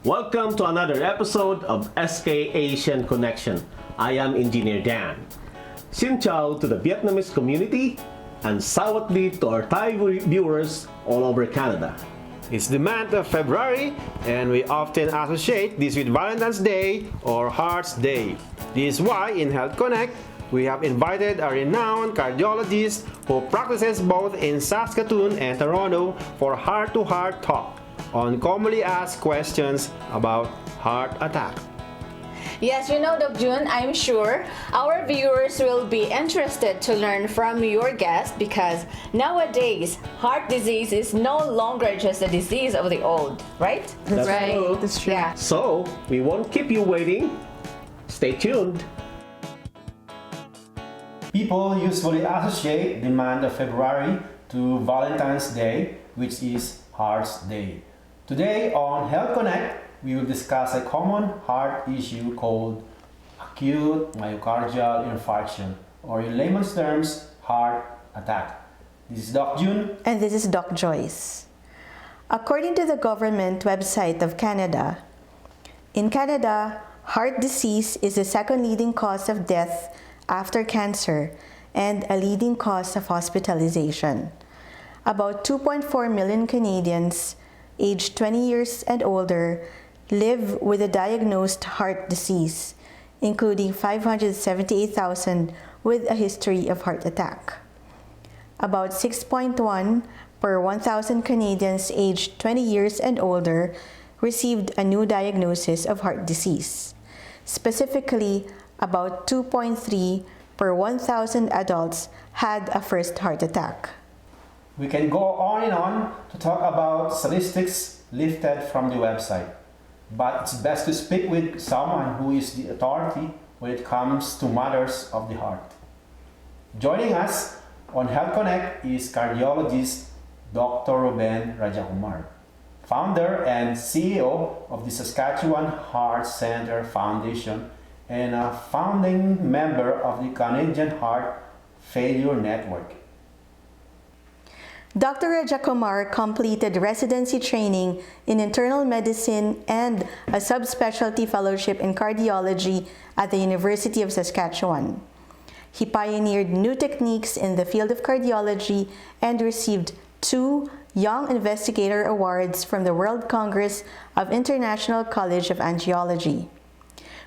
Welcome to another episode of SK Asian Connection. I am Engineer Dan. Xin chào to the Vietnamese community and Sawatli to our Thai viewers all over Canada. It's the month of February, and we often associate this with Valentine's Day or Heart's Day. This is why in Health Connect, we have invited a renowned cardiologist who practices both in Saskatoon and Toronto for heart-to-heart talk on commonly asked questions about heart attack. Yes, Doc Jun, I'm sure our viewers will be interested to learn from your guest because nowadays heart disease is no longer just a disease of the old, right? That's right. true. That's true. Yeah. So, we won't keep you waiting. Stay tuned. People usually associate the month of February to Valentine's Day, which is Heart's Day. Today on Health Connect, we will discuss a common heart issue called acute myocardial infarction, or in layman's terms, heart attack. This is Doc Jun. And this is Doc Joyce. According to the government website of Canada, in Canada, heart disease is the second leading cause of death after cancer and a leading cause of hospitalization. About 2.4 million Canadians aged 20 years and older live with a diagnosed heart disease, including 578,000 with a history of heart attack. About 6.1 per 1,000 Canadians aged 20 years and older received a new diagnosis of heart disease. Specifically, about 2.3 per 1,000 adults had a first heart attack. We can go on and on to talk about statistics lifted from the website, but it's best to speak with someone who is the authority when it comes to matters of the heart. Joining us on Health Connect is cardiologist Dr. Ruben Rajakumar, founder and CEO of the Saskatchewan Heart Center Foundation and a founding member of the Canadian Heart Failure Network. Dr. Rajakumar completed residency training in internal medicine and a subspecialty fellowship in cardiology at the University of Saskatchewan. He pioneered new techniques in the field of cardiology and received 2 Young Investigator Awards from the World Congress of International College of Angiology.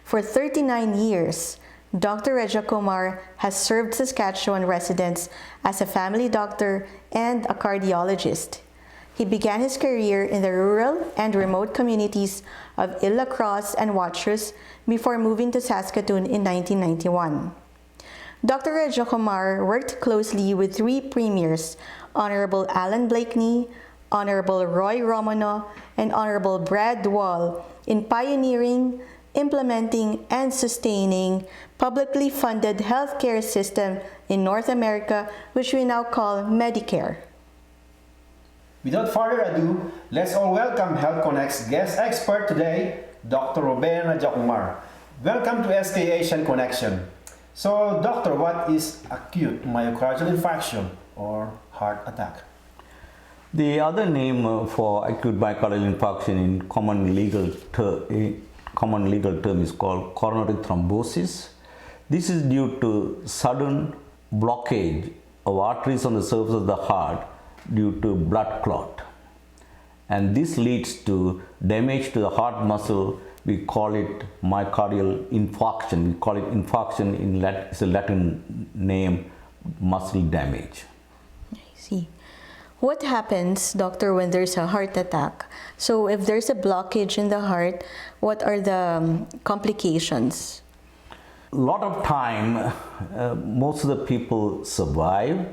For 39 years, Dr. Rajakumar has served Saskatchewan residents as a family doctor and a cardiologist. He began his career in the rural and remote communities of Île La Crosse and Watrous before moving to Saskatoon in 1991. Dr. Rajakumar worked closely with 3 premiers, Honorable Alan Blakeney, Honorable Roy Romano, and Honorable Brad Wall, in pioneering, implementing, and sustaining publicly funded healthcare system in North America, which we now call Medicare. Without further ado, let's all welcome Health Connect's guest expert today, Dr. Ruben Rajakumar. Welcome to SK Asian Connection. So, doctor, what is acute myocardial infarction or heart attack? The other name for acute myocardial infarction in common legal term is called coronary thrombosis. This is due to sudden blockage of arteries on the surface of the heart due to blood clot. And this leads to damage to the heart muscle. We call it myocardial infarction. We call it infarction in it's a Latin name, muscle damage. I see. What happens, doctor, when there's a heart attack? So if there's a blockage in the heart, what are the complications? A lot of time, most of the people survive.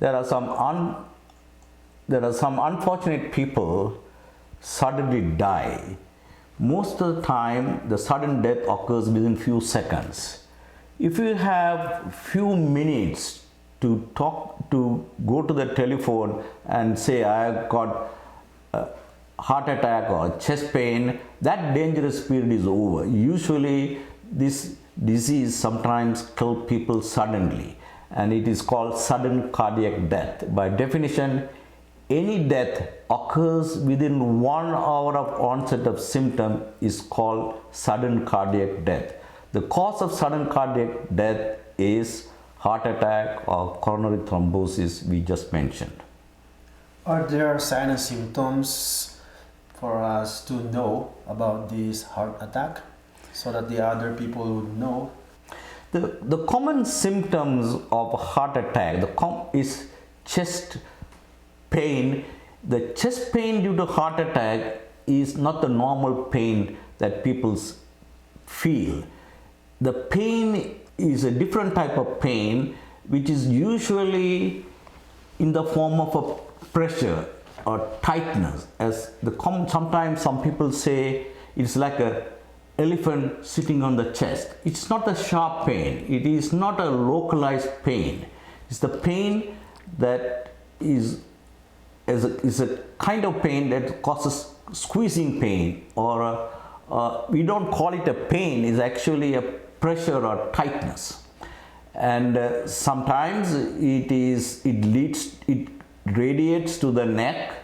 There are some unfortunate people suddenly die. Most of the time, the sudden death occurs within few seconds. If you have few minutes to go to the telephone and say, I got a heart attack or chest pain, that dangerous period is over. Usually, this disease sometimes kills people suddenly, and it is called sudden cardiac death. By definition, any death occurs within 1 hour of onset of symptom is called sudden cardiac death. The cause of sudden cardiac death is heart attack or coronary thrombosis we just mentioned. Are there signs and symptoms for us to know about this heart attack so that the other people would know? The common symptoms of heart attack is chest pain. The chest pain due to heart attack is not the normal pain that people feel. The pain is a different type of pain which is usually in the form of a pressure or tightness. Sometimes some people say it's like a elephant sitting on the chest. It's not a sharp pain. It is not a localized pain. It's the pain that is a kind of pain that causes squeezing pain, or we don't call it a pain. It's actually a pressure or tightness. And sometimes it radiates to the neck,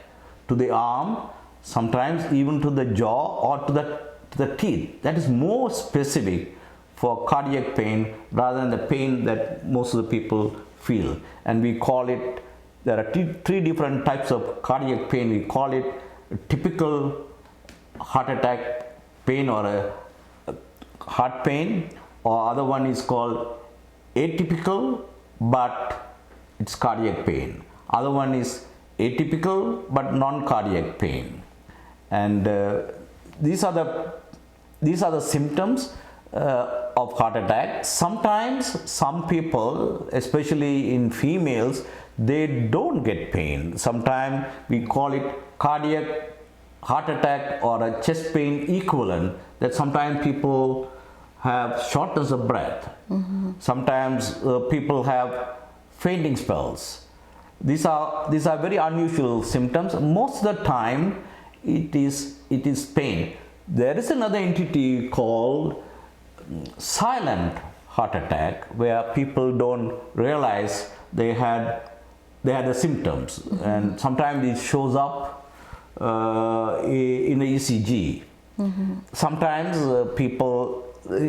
to the arm, sometimes even to the jaw or to the teeth. That is more specific for cardiac pain rather than the pain that most of the people feel. And we call it, there are three different types of cardiac pain. We call it a typical heart attack pain or a heart pain, or other one is called atypical but it's cardiac pain. Other one is atypical but non-cardiac pain. And these are the symptoms of heart attack. Sometimes some people, especially in females, they don't get pain. Sometimes we call it cardiac heart attack or a chest pain equivalent, that sometimes people have shortness of breath. Mm-hmm. Sometimes people have fainting spells. These are very unusual symptoms. Most of the time it is pain. There is another entity called silent heart attack, where people don't realize they had the symptoms. Mm-hmm. And sometimes it shows up in the ECG. Mm-hmm. Sometimes people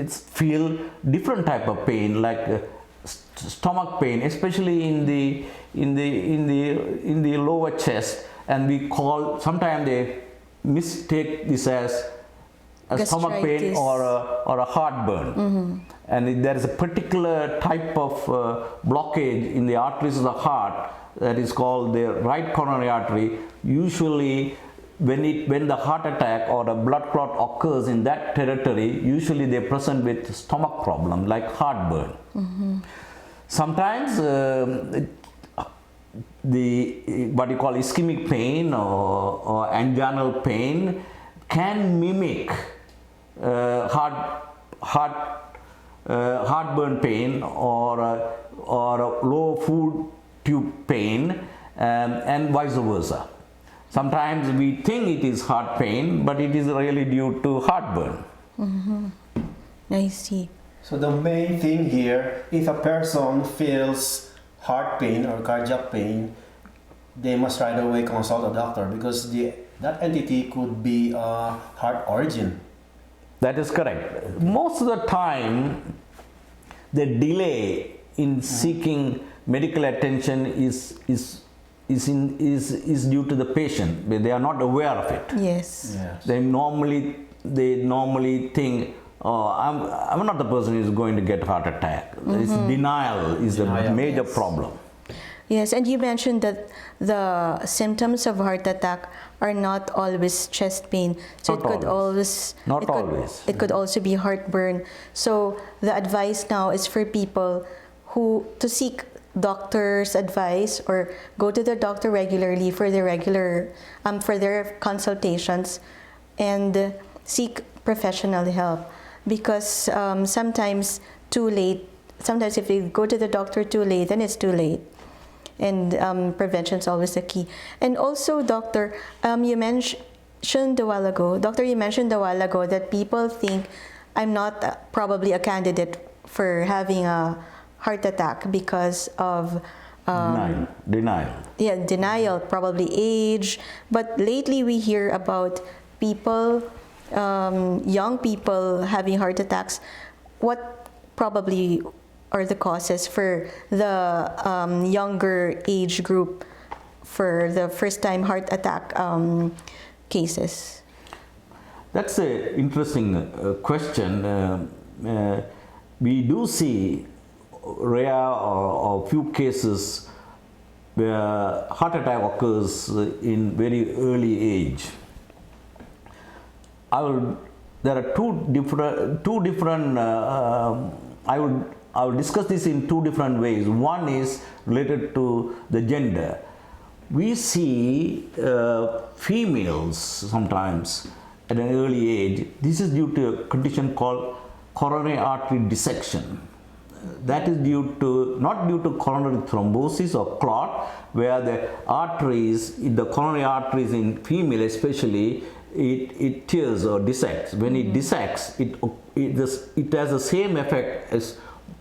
feel different type of pain, like stomach pain, especially in the lower chest, and sometimes they mistake this as a stomach pain or a heartburn. Mm-hmm. And there is a particular type of blockage in the arteries of the heart that is called the right coronary artery. Usually when the heart attack or a blood clot occurs in that territory, usually they present with stomach problem like heartburn. Mm-hmm. Sometimes what you call ischemic pain or anginal pain can mimic heartburn pain or low food tube pain, and vice versa. Sometimes we think it is heart pain, but it is really due to heartburn. Mm-hmm. I see. So the main thing here, if a person feels heart pain or cardiac pain, they must right away consult a doctor, because that entity could be a heart origin. That is correct. Most of the time, the delay in seeking medical attention is due to the patient. They are not aware of it. Yes. They normally think, oh, I'm not the person who is going to get heart attack. Mm-hmm. Denial is a major problem. Yes, and you mentioned that the symptoms of heart attack are not always chest pain. So it could also be heartburn. So the advice now is for people to seek doctor's advice or go to the doctor regularly for their consultations, and seek professional help, because sometimes if you go to the doctor too late, then it's too late. And prevention is always the key. And also, doctor, you mentioned a while ago that people think I'm not probably a candidate for having a heart attack because of Denial. Yeah, denial, probably age. But lately we hear about people, young people having heart attacks. What probably are the causes for the younger age group for the first-time heart attack cases? That's an interesting question. We do see rare or few cases where heart attack occurs in very early age. There are two different. I will discuss this in two different ways. One is related to the gender. We see females sometimes at an early age. This is due to a condition called coronary artery dissection. That is not due to coronary thrombosis or clot, where the arteries, the coronary arteries in female especially, it tears or dissects. When it dissects, it has the same effect as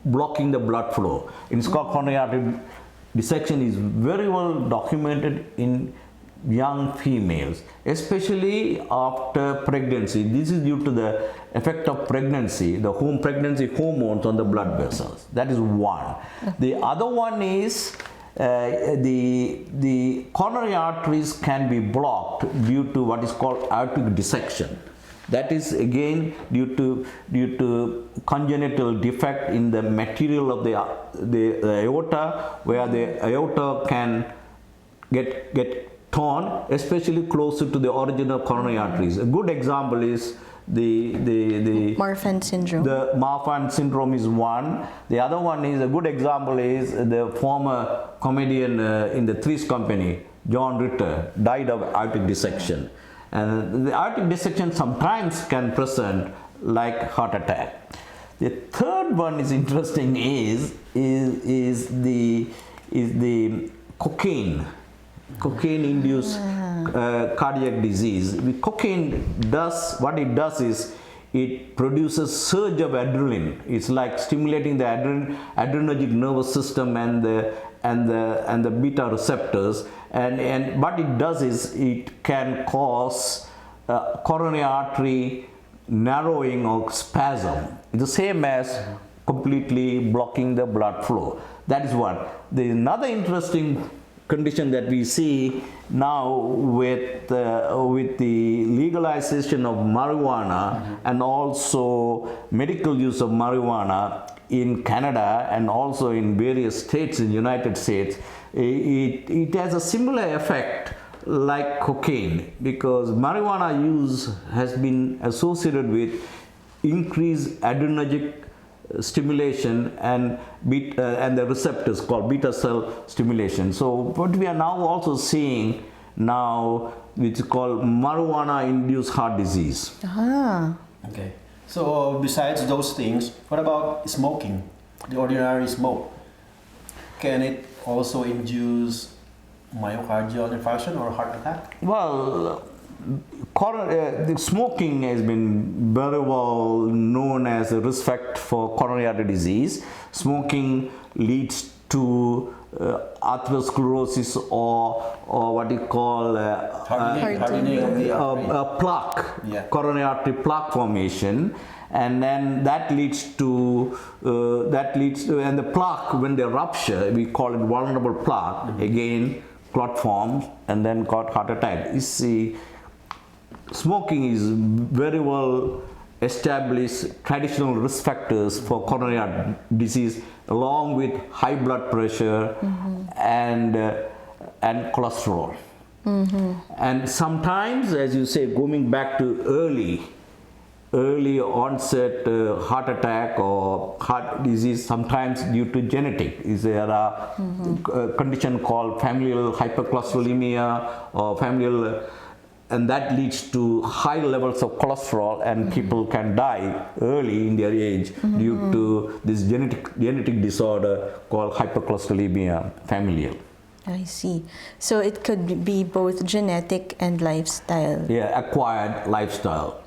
blocking the blood flow. It's called coronary artery dissection. Is very well documented in young females, especially after pregnancy. This is due to the effect of pregnancy, the pregnancy hormones on the blood vessels. That is one. The other one is the coronary arteries can be blocked due to what is called aortic dissection. That is again due to congenital defect in the material of the aorta, where the aorta can get torn, especially closer to the original coronary arteries. A good example is the Marfan syndrome. The Marfan syndrome is one. The other one is, a good example is the former comedian in the Three's Company, John Ritter, died of aortic dissection. And the aortic dissection sometimes can present like heart attack. The third one is interesting is the cocaine-induced cardiac disease. The cocaine what it does is it produces surge of adrenaline. It's like stimulating the adrenergic nervous system and the beta receptors. And what it does is it can cause coronary artery narrowing or spasm. It's the same as completely blocking the blood flow. That is one. There is another interesting condition that we see now with the legalization of marijuana and also medical use of marijuana in Canada and also in various states in the United States. It has a similar effect like cocaine, because marijuana use has been associated with increased adrenergic stimulation and the receptors called beta cell stimulation. So what we are now also seeing now, which is called marijuana induced heart disease. Okay. So besides those things, what about smoking? The ordinary smoke. Can it also induce myocardial infarction or heart attack? Well, the smoking has been very well known as a risk factor for coronary artery disease. Smoking leads to atherosclerosis or what you call hardening of the artery. Plaque, coronary artery plaque formation. And then that leads to and the plaque, when they rupture, we call it vulnerable plaque. Again, clot forms and then got heart attack. You see, smoking is very well established traditional risk factors for coronary artery disease, along with high blood pressure and cholesterol. And sometimes, as you say, going back to early onset heart attack or heart disease, sometimes due to genetic. There are a condition called familial hypercholesterolemia or familial, and that leads to high levels of cholesterol, and people can die early in their age due to this genetic disorder called hypercholesterolemia familial. I see. So it could be both genetic and lifestyle. Yeah, acquired lifestyle.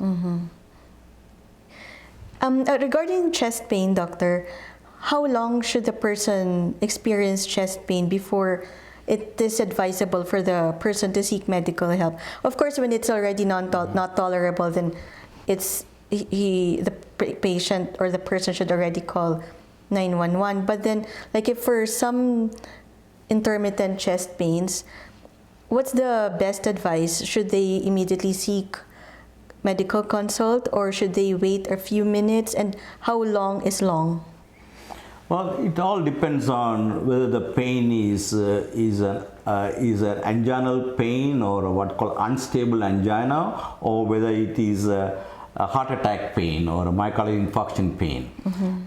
Regarding chest pain, doctor, how long should the person experience chest pain before it is advisable for the person to seek medical help? Of course, when it's already not tolerable, then the patient or the person should already call 911. But then, like if for some intermittent chest pains, what's the best advice? Should they immediately seek medical consult, or should they wait a few minutes, and how long is long? Well, it all depends on whether the pain is an anginal pain or what called unstable angina, or whether it is a heart attack pain or a myocardial infarction pain.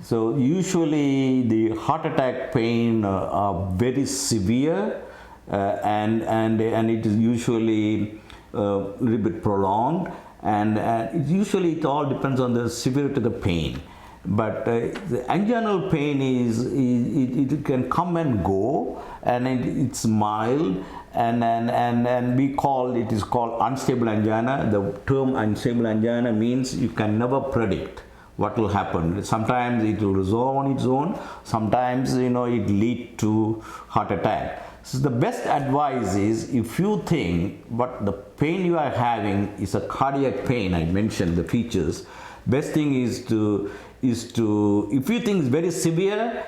So usually the heart attack pain are very severe, and it is usually a little bit prolonged, and it all depends on the severity of the pain. But the anginal pain it can come and go, and it's mild, and we call it is called unstable angina. The term unstable angina means you can never predict what will happen. Sometimes it will resolve on its own. Sometimes it lead to heart attack. So the best advice is, if you think what the pain you are having is a cardiac pain, I mentioned the features. Best thing is to if you think it's very severe,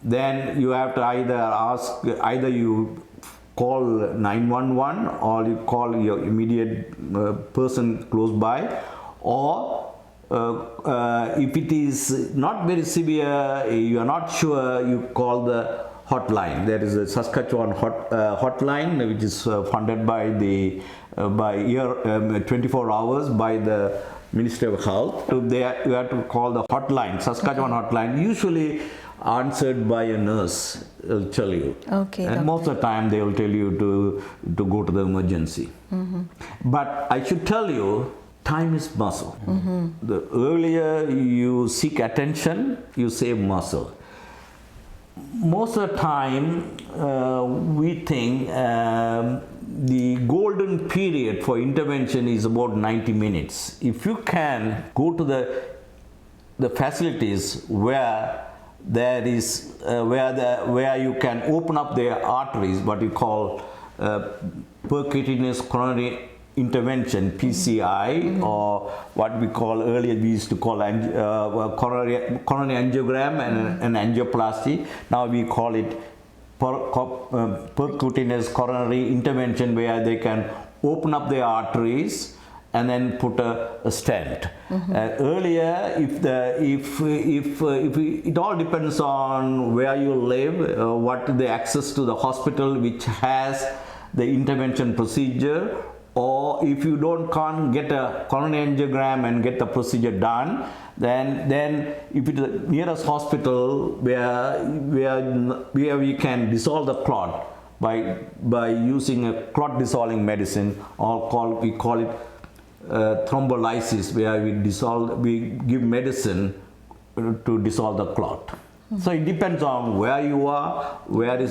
then you have to either you call 911 or you call your immediate person close by, or if it is not very severe, you are not sure, you call the hotline. There is a Saskatchewan hotline which is funded by 24 hours by the Ministry of Health. So you have to call the hotline, Saskatchewan hotline, usually answered by a nurse, will tell you. Okay. And most of the time they will tell you to go to the emergency. But I should tell you, time is muscle. The earlier you seek attention, you save muscle. Most of the time we think the golden period for intervention is about 90 minutes. If you can go to the facilities where there is where you can open up the arteries, what you call percutaneous coronary intervention, PCI, or what we call earlier we used to call coronary angiogram and angioplasty. Now we call it percutaneous coronary intervention, where they can open up the arteries and then put a stent. Earlier, it all depends on where you live, what the access to the hospital which has the intervention procedure, or if you can't get a coronary angiogram and get the procedure done, then if it is the nearest hospital where we can dissolve the clot by using a clot dissolving medicine, or we call it thrombolysis, where we give medicine to dissolve the clot. So it depends on where you are, what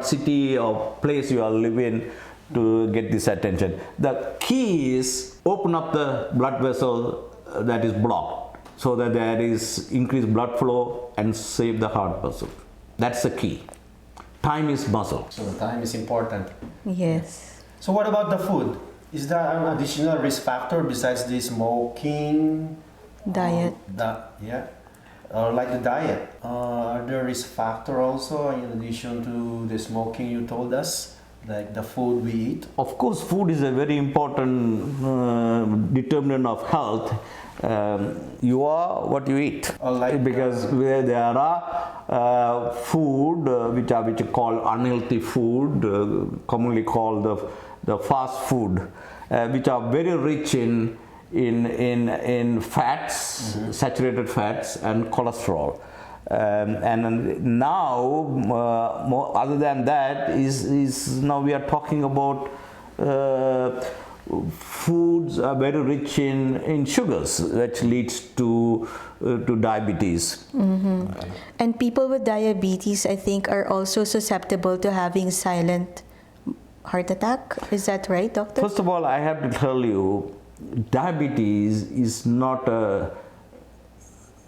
city or place you are living to get this attention. The key is open up the blood vessel that is blocked, so that there is increased blood flow, and save the heart muscle. That's the key. Time is muscle. So time is important. Yes. So what about the food? Is there an additional risk factor besides the smoking? Diet. Like the diet. Are there risk factor also in addition to the smoking you told us? Like the food we eat? Of course, food is a very important determinant of health. You are what you eat. Because where there are food which are called unhealthy food, commonly called the fast food, which are very rich in fats, saturated fats, and cholesterol. And now, other than that, is now we are talking about foods are very rich in sugars, which leads to diabetes. And people with diabetes, I think, are also susceptible to having silent heart attack. Is that right, doctor? First of all, I have to tell you, diabetes is not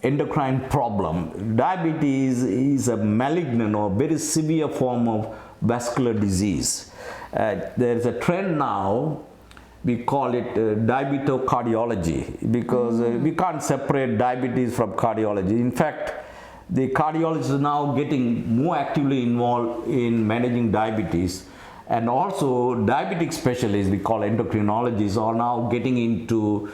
endocrine problem. Diabetes is a malignant or very severe form of vascular disease. There is a trend now, we call it diabetocardiology, because we can't separate diabetes from cardiology. In fact, the cardiologists are now getting more actively involved in managing diabetes, and also diabetic specialists, we call endocrinologists, are now getting into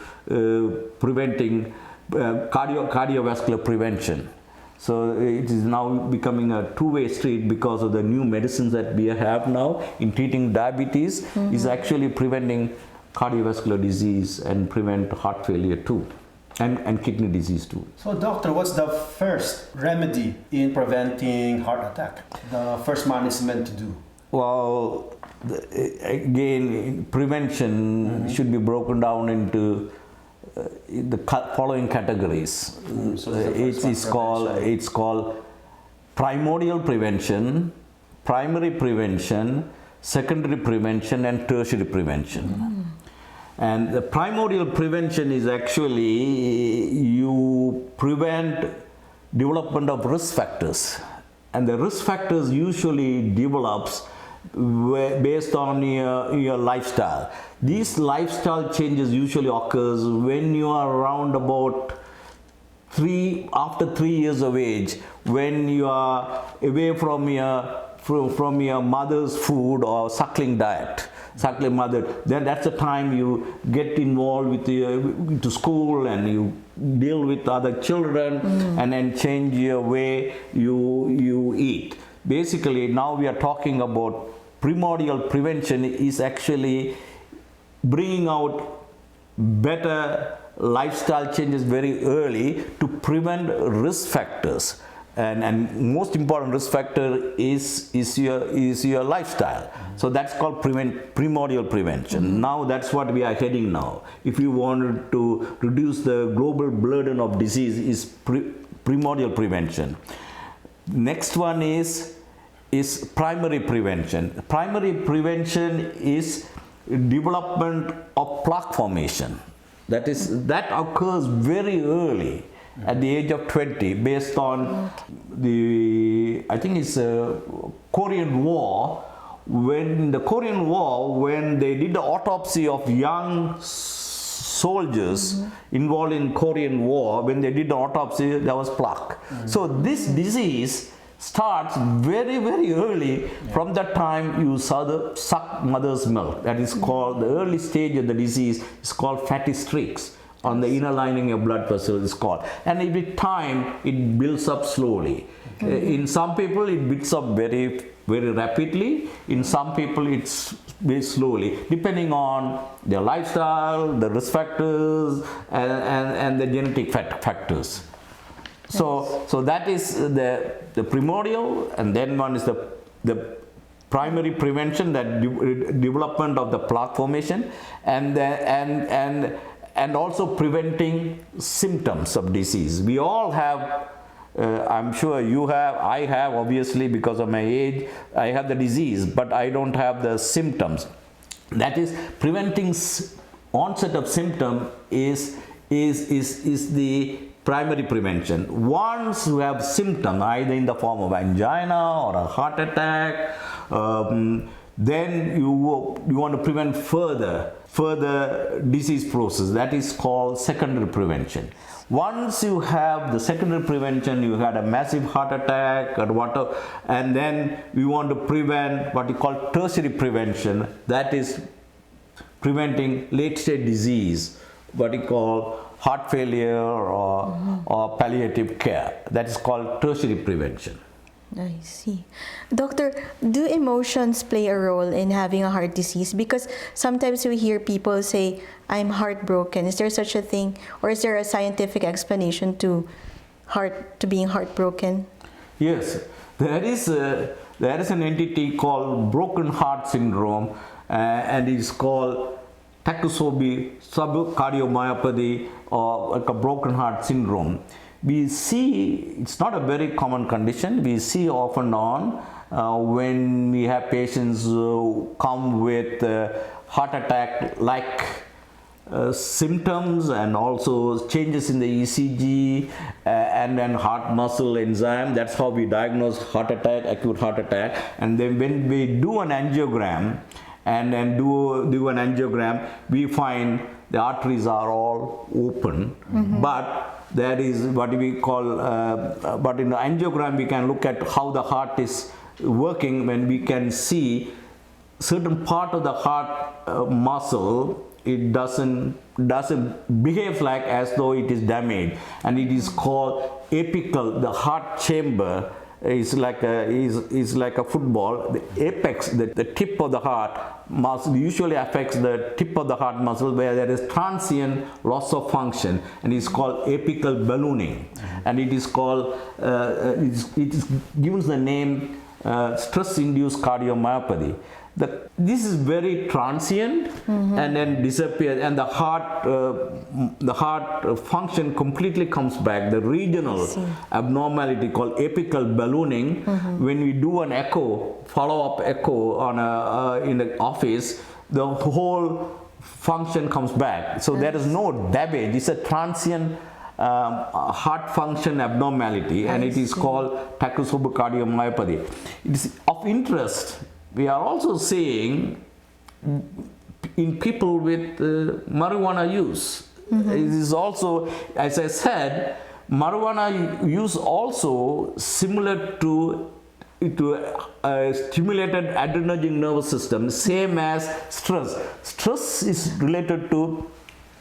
preventing cardiovascular prevention. So it is now becoming a two-way street because of the new medicines that we have now in treating diabetes is actually preventing cardiovascular disease and prevent heart failure too, and kidney disease too. So doctor, what's the first remedy in preventing heart attack? The first management to do? Well, again, prevention should be broken down into the following categories. So it's called primordial prevention, primary prevention, secondary prevention, and tertiary prevention. And the primordial prevention is actually you prevent development of risk factors, and the risk factors usually develops based on your lifestyle. These lifestyle changes usually occurs when you are around about after 3 years of age, when you are away from your mother's food or suckling diet, suckling mother. Then that's the time you get involved with into school and you deal with other children and then change your way you eat. Basically, now we are talking about primordial prevention is actually bringing out better lifestyle changes very early to prevent risk factors. And most important risk factor is your lifestyle. So that's called primordial prevention. Now that's what we are heading now. If you wanted to reduce the global burden of disease, is primordial prevention. Next one is primary prevention. Primary prevention is development of plaque formation. That occurs very early, at the age of 20, based on I think it's Korean War. When they did the autopsy of young soldiers involved in Korean War, when they did the autopsy, there was plaque. So this disease starts very, very early. From that time you suck mother's milk. That is called, the early stage of the disease is called fatty streaks on the inner lining of blood vessels is called. And with time it builds up slowly. In some people it builds up very, very rapidly. In some people it's very slowly, depending on their lifestyle, the risk factors, and the genetic factors. So that is the primordial, and then one is the primary prevention, that development of the plaque formation, and also preventing symptoms of disease. We all have, I'm sure you have, I have, obviously because of my age, I have the disease, but I don't have the symptoms. That is, preventing onset of symptom is the primary prevention. Once you have symptom, either in the form of angina or a heart attack, then you want to prevent further disease process. That is called secondary prevention. Once you have the secondary prevention, you had a massive heart attack or whatever, and then we want to prevent what you call tertiary prevention. That is preventing late stage disease, what you call heart failure or palliative care. That is called tertiary prevention. I see. Doctor, do emotions play a role in having a heart disease? Because sometimes we hear people say, I'm heartbroken. Is there such a thing? Or is there a scientific explanation to being heartbroken? Yes. There is an entity called broken heart syndrome, and it's called Takotsubo subcardiomyopathy, or like a broken heart syndrome. We see, it's not a very common condition. We see off and on when we have patients who come with heart attack like symptoms and also changes in the ECG and then heart muscle enzyme. That's how we diagnose heart attack, acute heart attack. And then when we do an angiogram and then do an angiogram, we find the arteries are all open, but there is what we call, but in the angiogram we can look at how the heart is working when we can see certain part of the heart muscle, it doesn't behave like as though it is damaged, and it is called apical. The heart chamber is like a football. The apex, the tip of the heart muscle usually affects the tip of the heart muscle where there is transient loss of function, and it's called apical ballooning, and it is called it is given the name stress-induced cardiomyopathy. This is very transient and then disappears, and the heart function completely comes back. The regional abnormality called apical ballooning, when we do an echo, follow-up echo on in the office, the whole function comes back. So there is no damage. It's a transient heart function abnormality, and it is called tachycardic cardiomyopathy. It is of interest. We are also seeing in people with marijuana use. It is also, as I said, marijuana use also similar to stimulated adrenergic nervous system, same as stress. Stress is related to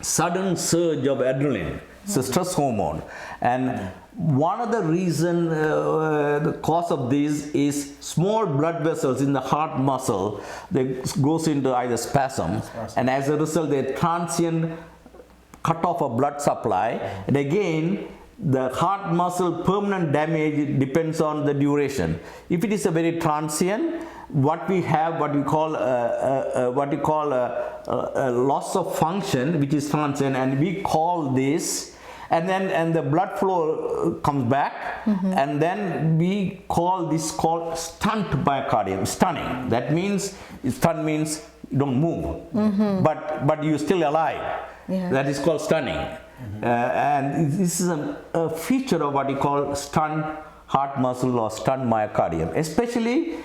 sudden surge of adrenaline. It's a stress hormone, and one of the reason, the cause of this is small blood vessels in the heart muscle that goes into either spasm, and as a result, they transient cut off of blood supply, and again, the heart muscle permanent damage depends on the duration. If it is a very transient, what we call a loss of function, which is transient, and we call this, and the blood flow comes back, and then we call this called stunt myocardium, stunning. That means stun means you don't move, but you're still alive. That is called stunning. And this is a feature of what we call stunned heart muscle or stunned myocardium, especially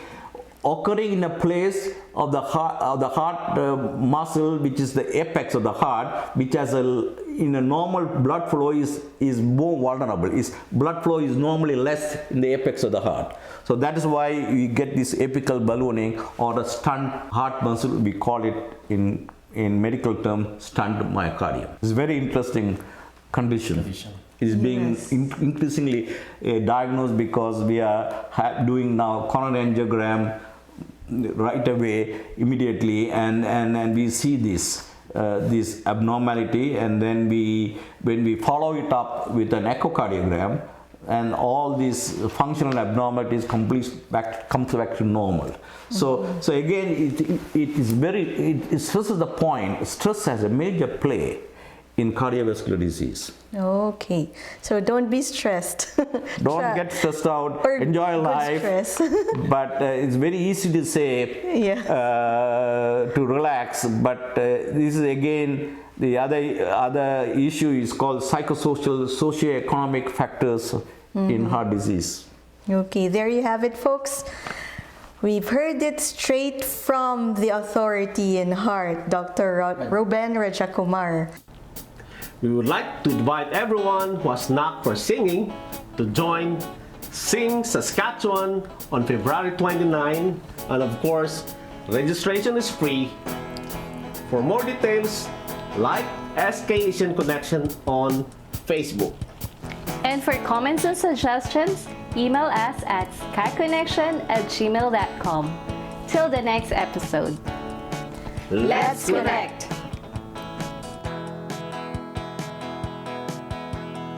occurring in a place of the heart muscle, which is the apex of the heart, which has in a normal blood flow is more vulnerable. Blood flow is normally less in the apex of the heart. So that is why we get this apical ballooning or a stunned heart muscle. We call it in medical term stunned myocardium. It's a very interesting condition. It is being increasingly diagnosed because we are doing now coronary angiogram right away, immediately, and we see this abnormality, and then when we follow it up with an echocardiogram, and all these functional abnormalities comes back to normal. So again, it stresses the point. Stress has a major play in cardiovascular disease. Okay, so don't be stressed. Don't get stressed out. Or enjoy life. But it's very easy to say to relax. But this is again the other issue is called psychosocial, socioeconomic factors in heart disease. Okay, there you have it, folks. We've heard it straight from the authority in heart, Dr. Ruben Rajakumar. We would like to invite everyone who has knack for singing to join Sing Saskatchewan on February 29, and of course, registration is free. For more details, like SK Asian Connection on Facebook. And for comments and suggestions, email us at skyconnection@gmail.com. Till the next episode. Let's connect!